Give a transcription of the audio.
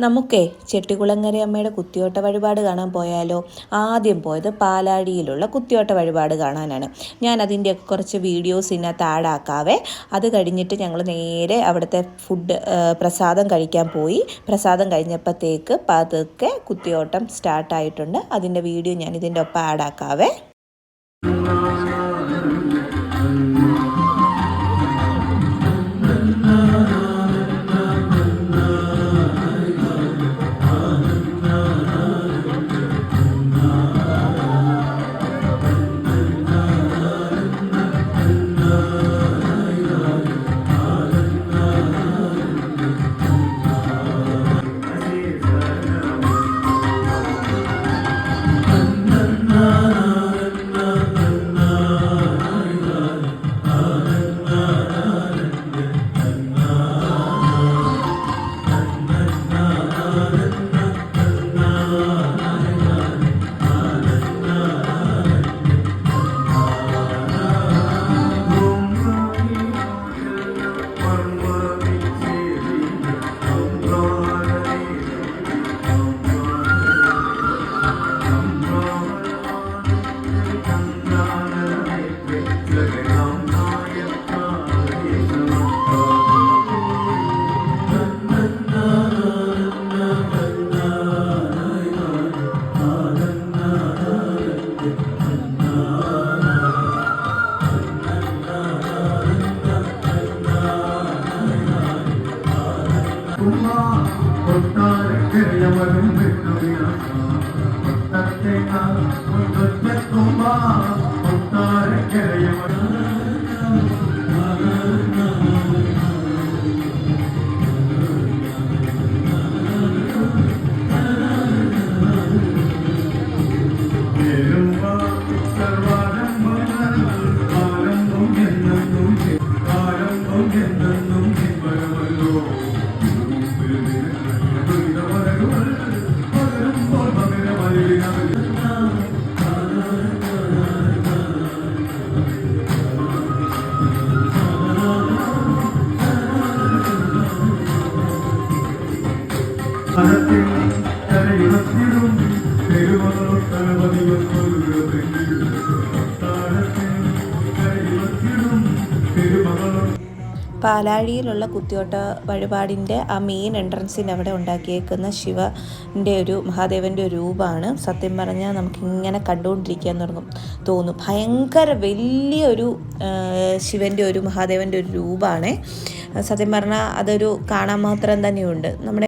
നമുക്കേ ചെട്ടികുളങ്ങര അമ്മയുടെ കുത്തിയോട്ട വഴിപാട് കാണാൻ പോയാലോ? ആദ്യം പോയത് പാലാഴിയിലുള്ള കുത്തിയോട്ട വഴിപാട് കാണാനാണ്. ഞാൻ അതിൻ്റെയൊക്കെ കുറച്ച് വീഡിയോസ് ഇതിനകത്ത് ആഡാക്കാവേ. അത് കഴിഞ്ഞിട്ട് ഞങ്ങൾ നേരെ അവിടുത്തെ പ്രസാദം കഴിക്കാൻ പോയി. പ്രസാദം കഴിഞ്ഞപ്പോഴത്തേക്ക് പതുക്കെ കുത്തിയോട്ടം സ്റ്റാർട്ടായിട്ടുണ്ട്. അതിൻ്റെ വീഡിയോ ഞാൻ ഇതിൻ്റെ ഒപ്പം ആഡാക്കാവേ. പാലാഴിയിലുള്ള കുത്തിയോട്ട വഴിപാടിൻ്റെ ആ മെയിൻ എൻട്രൻസിൻ്റെ അവിടെ ഉണ്ടാക്കിയേക്കുന്ന ശിവൻ്റെ മഹാദേവൻ്റെ ഒരു രൂപമാണ്. സത്യം പറഞ്ഞാൽ നമുക്കിങ്ങനെ കണ്ടുകൊണ്ടിരിക്കാൻ തോന്നും. ഭയങ്കര വലിയൊരു ശിവൻ്റെ മഹാദേവൻ്റെ ഒരു രൂപമാണ്. സത്യം പറഞ്ഞാൽ അതൊരു കാണാൻ മാത്രം തന്നെയുണ്ട്. നമ്മുടെ